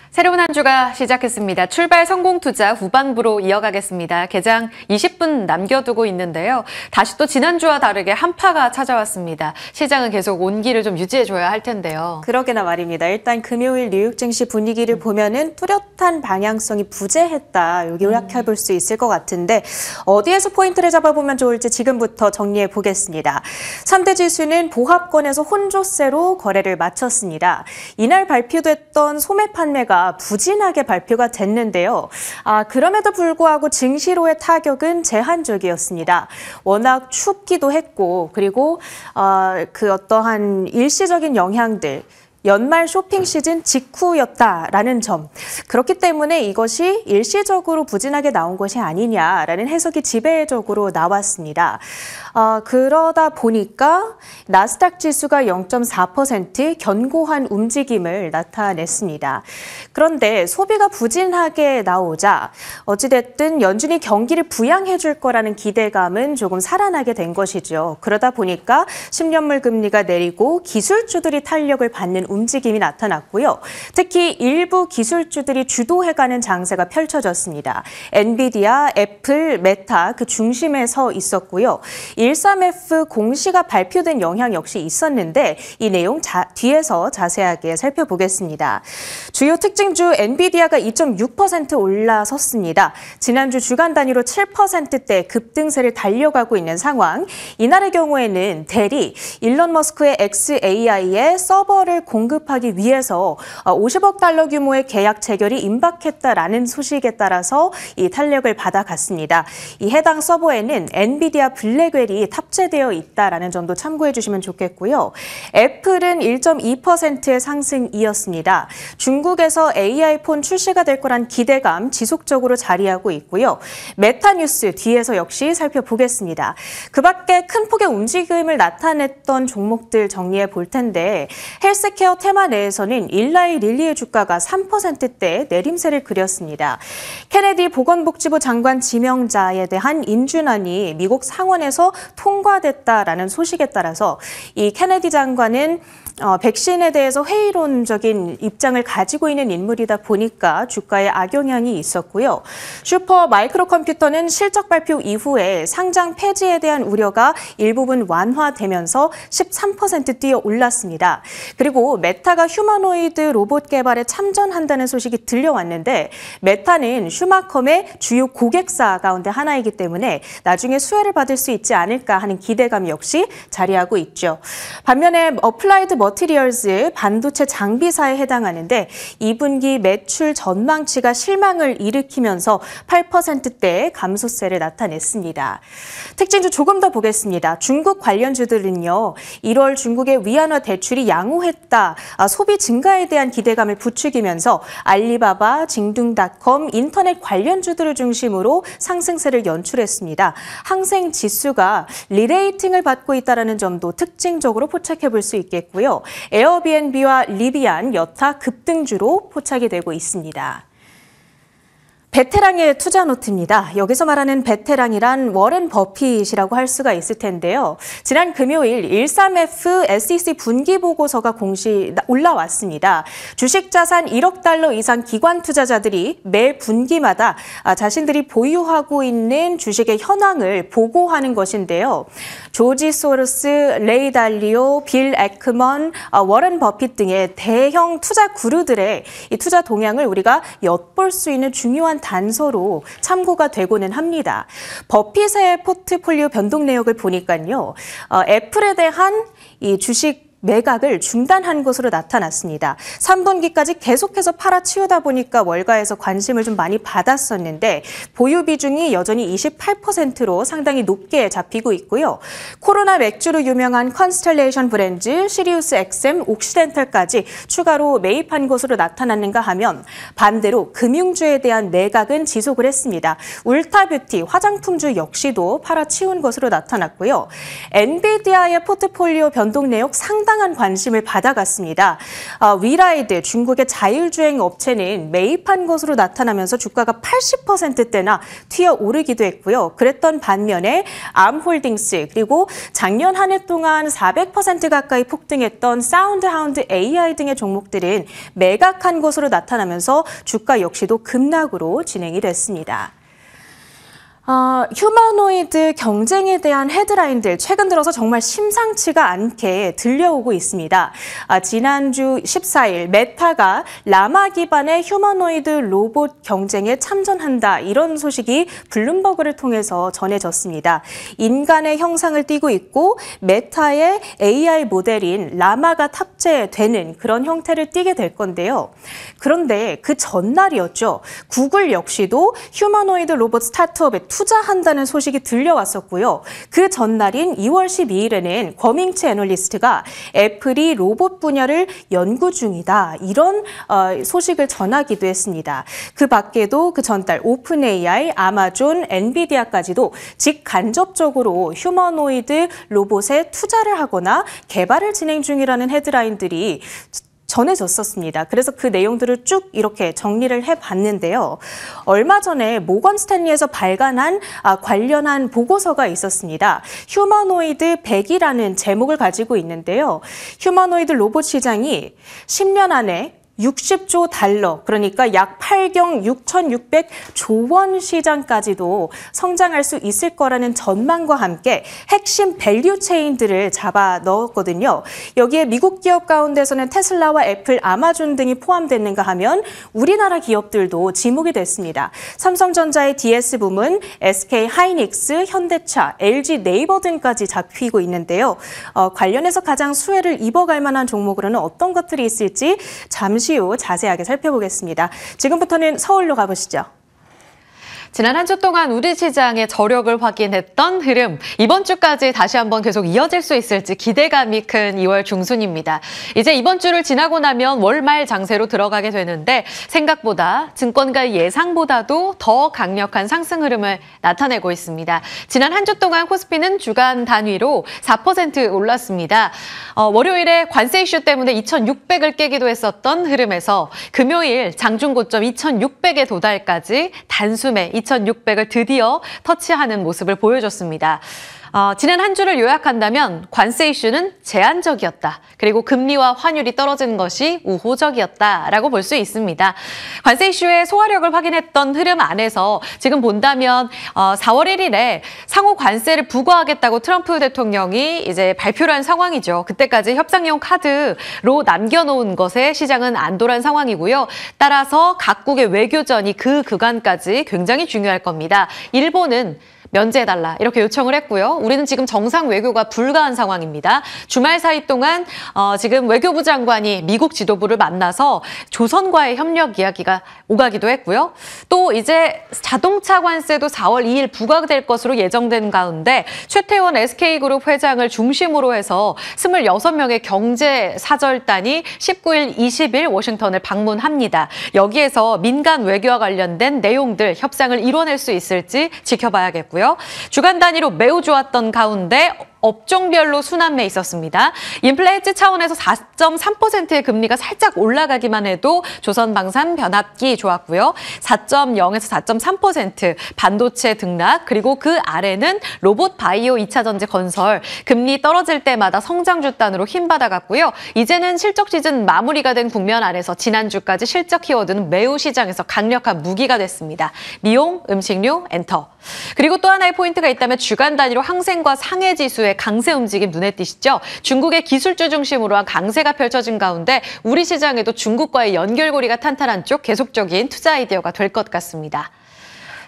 새로운 한 주가 시작했습니다. 출발 성공 투자 후반부로 이어가겠습니다. 개장 20분 남겨두고 있는데요. 다시 또 지난주와 다르게 한파가 찾아왔습니다. 시장은 계속 온기를 좀 유지해줘야 할 텐데요. 그러게나 말입니다. 일단 금요일 뉴욕 증시 분위기를 보면은 뚜렷한 방향성이 부재했다. 여기 요약해볼 수 있을 것 같은데 어디에서 포인트를 잡아보면 좋을지 지금부터 정리해 보겠습니다. 3대 지수는 보합권에서 혼조세로 거래를 마쳤습니다. 이날 발표됐던 소매 판매가 부진하게 발표가 됐는데요. 그럼에도 불구하고 증시로의 타격은 제한적이었습니다. 워낙 춥기도 했고 그리고 그 어떠한 일시적인 영향들 연말 쇼핑 시즌 직후였다라는 점. 그렇기 때문에 이것이 일시적으로 부진하게 나온 것이 아니냐라는 해석이 지배적으로 나왔습니다. 그러다 보니까 나스닥 지수가 0.4% 견고한 움직임을 나타냈습니다. 그런데 소비가 부진하게 나오자 어찌됐든 연준이 경기를 부양해 줄 거라는 기대감은 조금 살아나게 된 것이죠. 그러다 보니까 10년물 금리가 내리고 기술주들이 탄력을 받는 움직임이 나타났고요. 특히 일부 기술주들이 주도해가는 장세가 펼쳐졌습니다. 엔비디아, 애플, 메타 그 중심에 서 있었고요. 13F 공시가 발표된 영향 역시 있었는데 이 내용 뒤에서 자세하게 살펴보겠습니다. 주요 특징주 엔비디아가 2.6% 올라섰습니다. 지난주 주간 단위로 7%대 급등세를 달려가고 있는 상황. 이날의 경우에는 델이 일론 머스크의 xAI에 서버를 공급하기 위해서 50억 달러 규모의 계약 체결이 임박했다라는 소식에 따라서 이 탄력을 받아갔습니다. 이 해당 서버에는 엔비디아 블랙웰이 탑재되어 있다라는 점도 참고해 주시면 좋겠고요. 애플은 1.2%의 상승이었습니다. 중국에서 AI 폰 출시가 될 거란 기대감 지속적으로 자리하고 있고요. 메타뉴스 뒤에서 역시 살펴보겠습니다. 그 밖에 큰 폭의 움직임을 나타냈던 종목들 정리해 볼 텐데 헬스케어 테마 내에서는 일라이 릴리의 주가가 3%대 내림세를 그렸습니다. 케네디 보건복지부 장관 지명자에 대한 인준안이 미국 상원에서 통과됐다라는 소식에 따라서 이 케네디 장관은 백신에 대해서 회의론적인 입장을 가지고 있는 인물이다 보니까 주가에 악영향이 있었고요. 슈퍼 마이크로 컴퓨터는 실적 발표 이후에 상장 폐지에 대한 우려가 일부분 완화되면서 13% 뛰어 올랐습니다. 그리고 메타가 휴머노이드 로봇 개발에 참전한다는 소식이 들려왔는데 메타는 슈마컴의 주요 고객사 가운데 하나이기 때문에 나중에 수혜를 받을 수 있지 않을까 하는 기대감 역시 자리하고 있죠. 반면에 어플라이드 머티리얼즈 반도체 장비사에 해당하는데 2분기 매출 전망치가 실망을 일으키면서 8%대의 감소세를 나타냈습니다. 특징주 조금 더 보겠습니다. 중국 관련주들은요. 1월 중국의 위안화 대출이 양호했다. 소비 증가에 대한 기대감을 부추기면서 알리바바, 징둥닷컴, 인터넷 관련주들을 중심으로 상승세를 연출했습니다. 항생 지수가 리레이팅을 받고 있다는 점도 특징적으로 포착해 볼 수 있겠고요. 에어비앤비와 리비안, 여타 급등주로 포착이 되고 있습니다. 베테랑의 투자 노트입니다. 여기서 말하는 베테랑이란 워렌 버핏이라고 할 수가 있을 텐데요. 지난 금요일 13F SEC 분기 보고서가 올라왔습니다. 주식 자산 1억 달러 이상 기관 투자자들이 매 분기마다 자신들이 보유하고 있는 주식의 현황을 보고하는 것인데요. 조지 소로스, 레이 달리오, 빌 애크먼, 워렌 버핏 등의 대형 투자 구루들의 이 투자 동향을 우리가 엿볼 수 있는 중요한 단서로 참고가 되고는 합니다. 버핏의 포트폴리오 변동 내역을 보니까요. 애플에 대한 이 주식 매각을 중단한 것으로 나타났습니다. 3분기까지 계속해서 팔아치우다 보니까 월가에서 관심을 좀 많이 받았었는데 보유 비중이 여전히 28%로 상당히 높게 잡히고 있고요. 코로나 맥주로 유명한 컨스텔레이션 브랜드, 시리우스 XM, 옥시덴탈까지 추가로 매입한 것으로 나타났는가 하면 반대로 금융주에 대한 매각은 지속을 했습니다. 울타뷰티, 화장품주 역시도 팔아치운 것으로 나타났고요. 엔비디아의 포트폴리오 변동 내역 상당히 상당한 관심을 받아갔습니다. 위라이드, 중국의 자율주행 업체는 매입한 것으로 나타나면서 주가가 80%대나 튀어오르기도 했고요. 그랬던 반면에 암홀딩스, 그리고 작년 한 해 동안 400% 가까이 폭등했던 사운드하운드 AI 등의 종목들은 매각한 것으로 나타나면서 주가 역시도 급락으로 진행이 됐습니다. 휴머노이드 경쟁에 대한 헤드라인들 최근 들어서 정말 심상치가 않게 들려오고 있습니다. 지난주 14일 메타가 라마 기반의 휴머노이드 로봇 경쟁에 참전한다, 이런 소식이 블룸버그를 통해서 전해졌습니다. 인간의 형상을 띠고 있고 메타의 AI 모델인 라마가 탑재되는 그런 형태를 띠게 될 건데요. 그런데 그 전날이었죠. 구글 역시도 휴머노이드 로봇 스타트업에 투자한다는 소식이 들려왔었고요. 그 전날인 2월 12일에는 거밍치 애널리스트가 애플이 로봇 분야를 연구 중이다, 이런 소식을 전하기도 했습니다. 그 밖에도 그 전달 오픈 AI, 아마존, 엔비디아까지도 직간접적으로 휴머노이드 로봇에 투자를 하거나 개발을 진행 중이라는 헤드라인들이 전해졌었습니다. 그래서 그 내용들을 쭉 이렇게 정리를 해봤는데요. 얼마 전에 모건 스탠리에서 발간한 관련한 보고서가 있었습니다. 휴머노이드 100이라는 제목을 가지고 있는데요. 휴머노이드 로봇 시장이 10년 안에 60조 달러, 그러니까 약 8경 6,600조 원 시장까지도 성장할 수 있을 거라는 전망과 함께 핵심 밸류 체인들을 잡아 넣었거든요. 여기에 미국 기업 가운데서는 테슬라와 애플, 아마존 등이 포함됐는가 하면 우리나라 기업들도 지목이 됐습니다. 삼성전자의 DS 부문, SK 하이닉스, 현대차, LG 네이버 등까지 잡히고 있는데요. 관련해서 가장 수혜를 입어갈 만한 종목으로는 어떤 것들이 있을지 잠시 후 자세하게 살펴보겠습니다. 지금부터는 서울로 가보시죠. 지난 한 주 동안 우리 시장의 저력을 확인했던 흐름, 이번 주까지 다시 한번 계속 이어질 수 있을지 기대감이 큰 2월 중순입니다. 이제 이번 주를 지나고 나면 월말 장세로 들어가게 되는데 생각보다 증권가의 예상보다도 더 강력한 상승 흐름을 나타내고 있습니다. 지난 한 주 동안 코스피는 주간 단위로 4% 올랐습니다. 월요일에 관세 이슈 때문에 2,600을 깨기도 했었던 흐름에서 금요일 장중 고점 2,600에 도달까지 단숨에 2,600을 드디어 터치하는 모습을 보여줬습니다. 지난 한 주를 요약한다면 관세 이슈는 제한적이었다. 그리고 금리와 환율이 떨어지는 것이 우호적이었다라고 볼 수 있습니다. 관세 이슈의 소화력을 확인했던 흐름 안에서 지금 본다면 4월 1일에 상호 관세를 부과하겠다고 트럼프 대통령이 이제 발표를 한 상황이죠. 그때까지 협상용 카드로 남겨놓은 것에 시장은 안도란 상황이고요. 따라서 각국의 외교전이 그 구간까지 굉장히 중요할 겁니다. 일본은 면제해달라 이렇게 요청을 했고요. 우리는 지금 정상 외교가 불가한 상황입니다. 주말 사이 동안 지금 외교부 장관이 미국 지도부를 만나서 조선과의 협력 이야기가 오가기도 했고요. 또 이제 자동차 관세도 4월 2일 부과될 것으로 예정된 가운데 최태원 SK그룹 회장을 중심으로 해서 26명의 경제사절단이 19일, 20일 워싱턴을 방문합니다. 여기에서 민간 외교와 관련된 내용들, 협상을 이뤄낼 수 있을지 지켜봐야겠고요. 주간 단위로 매우 좋았던 가운데 업종별로 순환매 있었습니다. 인플레 해지 차원에서 4.3%의 금리가 살짝 올라가기만 해도 조선방산 변압기 좋았고요. 4.0에서 4.3% 반도체 등락, 그리고 그 아래는 로봇 바이오 2차 전지 건설, 금리 떨어질 때마다 성장주 단으로 힘받아갔고요. 이제는 실적 시즌 마무리가 된 국면 안에서 지난주까지 실적 키워드는 매우 시장에서 강력한 무기가 됐습니다. 미용, 음식료, 엔터. 그리고 또 하나의 포인트가 있다면 주간 단위로 항생과 상해지수의 강세 움직임 눈에 띄시죠? 중국의 기술주 중심으로 한 강세가 펼쳐진 가운데 우리 시장에도 중국과의 연결고리가 탄탄한 쪽 계속적인 투자 아이디어가 될 것 같습니다.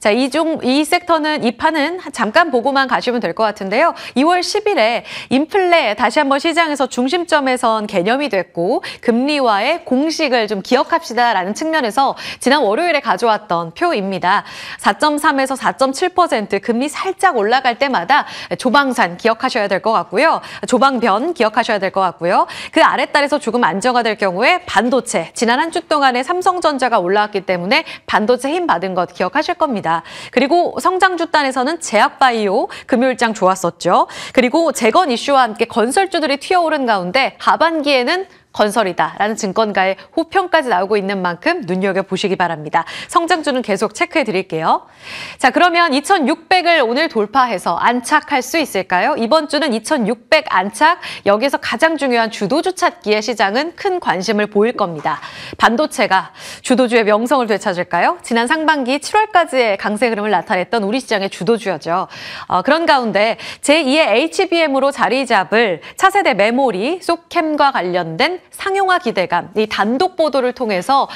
자, 이 섹터는, 이 판은 잠깐 보고만 가시면 될 것 같은데요. 2월 10일에 인플레 다시 한번 시장에서 중심점에 선 개념이 됐고 금리와의 공식을 좀 기억합시다라는 측면에서 지난 월요일에 가져왔던 표입니다. 4.3에서 4.7% 금리 살짝 올라갈 때마다 조방산 기억하셔야 될 것 같고요. 조방변 기억하셔야 될 것 같고요. 그 아랫달에서 조금 안정화될 경우에 반도체, 지난 한 주 동안에 삼성전자가 올라왔기 때문에 반도체 힘 받은 것 기억하실 겁니다. 있습니다. 그리고 성장주 단에서는 제약바이오 금요일장 좋았었죠. 그리고 재건 이슈와 함께 건설주들이 튀어오른 가운데 하반기에는 건설이다라는 증권가의 호평까지 나오고 있는 만큼 눈여겨보시기 바랍니다. 성장주는 계속 체크해 드릴게요. 자, 그러면 2600을 오늘 돌파해서 안착할 수 있을까요? 이번 주는 2600 안착, 여기서 가장 중요한 주도주 찾기에 시장은 큰 관심을 보일 겁니다. 반도체가 주도주의 명성을 되찾을까요? 지난 상반기 7월까지의 강세 흐름을 나타냈던 우리 시장의 주도주였죠. 그런 가운데 제2의 HBM으로 자리 잡을 차세대 메모리, 소캠과 관련된 상용화 기대감, 이 단독 보도를 통해서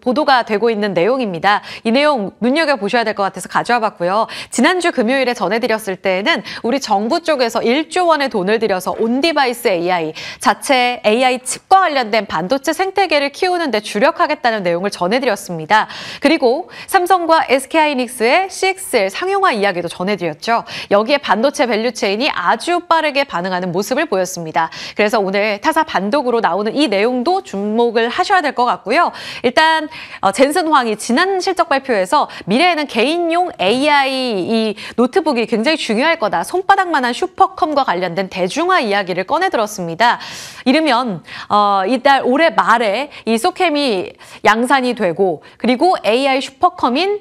보도가 되고 있는 내용입니다. 이 내용 눈여겨보셔야 될 것 같아서 가져와 봤고요. 지난주 금요일에 전해드렸을 때에는 우리 정부 쪽에서 1조 원의 돈을 들여서 온디바이스 AI, 자체 AI 칩과 관련된 반도체 생태계를 키우는 데 주력하겠다는 내용을 전해드렸습니다. 그리고 삼성과 SK하이닉스의 CXL 상용화 이야기도 전해드렸죠. 여기에 반도체 밸류체인이 아주 빠르게 반응하는 모습을 보였습니다. 그래서 오늘 타사 반독으로 나오는 이 내용도 주목을 하셔야 될 것 같고요. 일단 젠슨 황이 지난 실적 발표에서 미래에는 개인용 AI 이 노트북이 굉장히 중요할 거다. 손바닥만한 슈퍼컴과 관련된 대중화 이야기를 꺼내들었습니다. 이르면 이달 올해 말에 이 소캠이 양산이 되고 그리고 AI 슈퍼컴인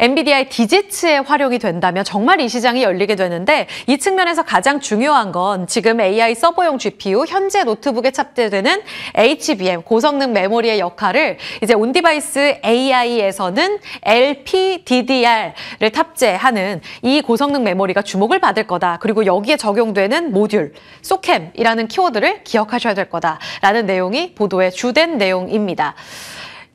엔비디아의 디지츠에 활용이 된다면 정말 이 시장이 열리게 되는데 이 측면에서 가장 중요한 건 지금 AI 서버용 GPU, 현재 노트북에 탑재되는 HBM, 고성능 메모리의 역할을 이제 온디바이스 AI에서는 LPDDR을 탑재하는 이 고성능 메모리가 주목을 받을 거다. 그리고 여기에 적용되는 모듈, 소캠이라는 키워드를 기억하셔야 될 거다라는 내용이 보도의 주된 내용입니다.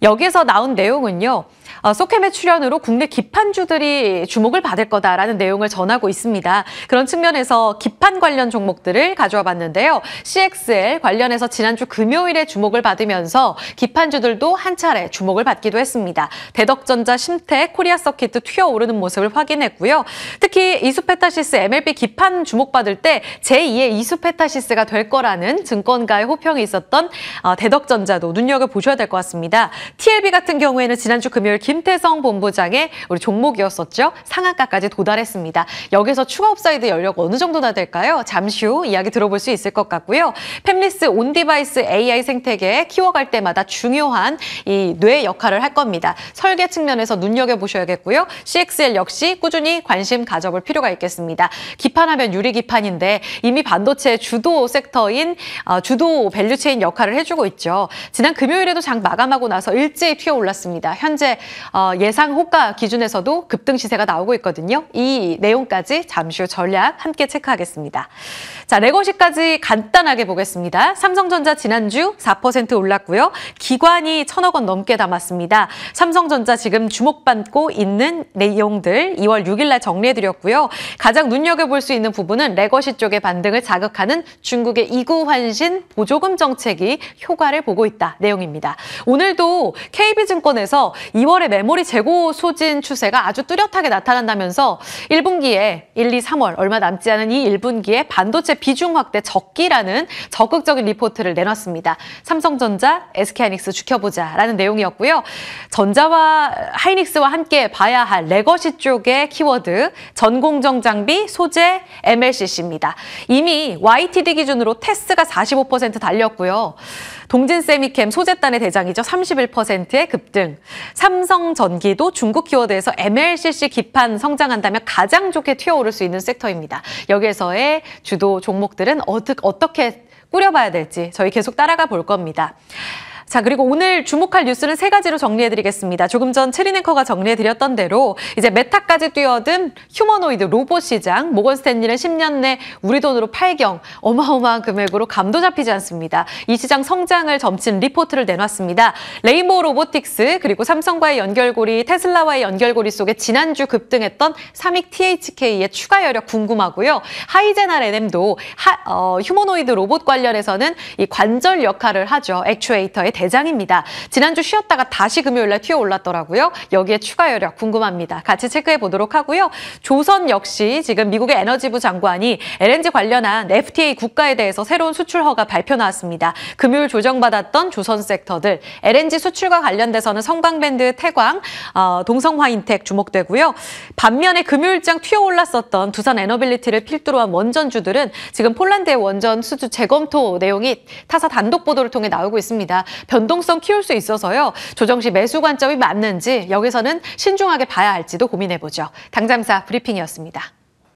여기에서 나온 내용은요. 소캠의 출연으로 국내 기판주들이 주목을 받을 거다라는 내용을 전하고 있습니다. 그런 측면에서 기판 관련 종목들을 가져와 봤는데요. CXL 관련해서 지난주 금요일에 주목을 받으면서 기판주들도 한 차례 주목을 받기도 했습니다. 대덕전자, 심택, 코리아서킷도 튀어오르는 모습을 확인했고요. 특히 이수페타시스 MLB 기판 주목받을 때 제2의 이수페타시스가 될 거라는 증권가의 호평이 있었던 대덕전자도 눈여겨보셔야 될 것 같습니다. TLB 같은 경우에는 지난주 금요일 김태성 본부장의 우리 종목이었었죠. 상한가까지 도달했습니다. 여기서 추가 업사이드 연력 어느 정도나 될까요? 잠시 후 이야기 들어볼 수 있을 것 같고요. 팹리스 온디바이스 AI 생태계에 키워갈 때마다 중요한 이 뇌 역할을 할 겁니다. 설계 측면에서 눈여겨보셔야겠고요. CXL 역시 꾸준히 관심 가져볼 필요가 있겠습니다. 기판하면 유리기판인데 이미 반도체 주도 섹터인 주도 밸류체인 역할을 해주고 있죠. 지난 금요일에도 장 마감하고 나서 일제히 튀어올랐습니다. 현재 예상 호가 기준에서도 급등 시세가 나오고 있거든요. 이 내용까지 잠시 후 전략 함께 체크하겠습니다. 자, 레거시까지 간단하게 보겠습니다. 삼성전자 지난주 4% 올랐고요. 기관이 1,000억 원 넘게 담았습니다. 삼성전자 지금 주목받고 있는 내용들 2월 6일 날 정리해드렸고요. 가장 눈여겨볼 수 있는 부분은 레거시 쪽의 반등을 자극하는 중국의 이구환신 보조금 정책이 효과를 보고 있다 내용입니다. 오늘도 KB증권에서 2월에 메모리 재고 소진 추세가 아주 뚜렷하게 나타난다면서 1분기에 1, 2, 3월 얼마 남지 않은 이 1분기에 반도체 비중 확대 적기라는 적극적인 리포트를 내놨습니다. 삼성전자, SK하이닉스 지켜보자라는 내용이었고요. 전자와 하이닉스와 함께 봐야 할 레거시 쪽의 키워드, 전공정 장비, 소재, MLCC입니다. 이미 YTD 기준으로 테스가 45% 달렸고요. 동진세미캠 소재단의 대장이죠. 31%의 급등. 삼성전기도 중국 키워드에서 MLCC 기판 성장한다면 가장 좋게 튀어오를 수 있는 섹터입니다. 여기에서의 주도 종목들은 어떻게 꾸려봐야 될지 저희 계속 따라가 볼 겁니다. 자, 그리고 오늘 주목할 뉴스는 3가지로 정리해드리겠습니다. 조금 전 체리네커가 정리해드렸던 대로 이제 메타까지 뛰어든 휴머노이드 로봇 시장, 모건스탠리는 10년 내 우리 돈으로 8경 어마어마한 금액으로 감도 잡히지 않습니다. 이 시장 성장을 점친 리포트를 내놨습니다. 레인보우 로보틱스 그리고 삼성과의 연결고리, 테슬라와의 연결고리 속에 지난주 급등했던 삼익 THK의 추가 여력 궁금하고요. 하이제나 레넴도 휴머노이드 로봇 관련해서는 이 관절 역할을 하죠. 액추에이터의 대장입니다. 지난주 쉬었다가 다시 금요일 날 튀어 올랐더라고요. 여기에 추가 여력 궁금합니다. 같이 체크해 보도록 하고요. 조선 역시 지금 미국의 에너지부 장관이 LNG 관련한 FTA 국가에 대해서 새로운 수출 허가 발표 나왔습니다. 금요일 조정받았던 조선 섹터들, LNG 수출과 관련돼서는 성광밴드, 태광, 동성화인텍 주목되고요. 반면에 금요일장 튀어 올랐었던 두산 에너빌리티를 필두로 한 원전주들은 지금 폴란드의 원전 수주 재검토 내용이 타사 단독 보도를 통해 나오고 있습니다. 변동성 키울 수 있어서요. 조정 시 매수 관점이 맞는지 여기서는 신중하게 봐야 할지도 고민해보죠. 당잠사 브리핑이었습니다.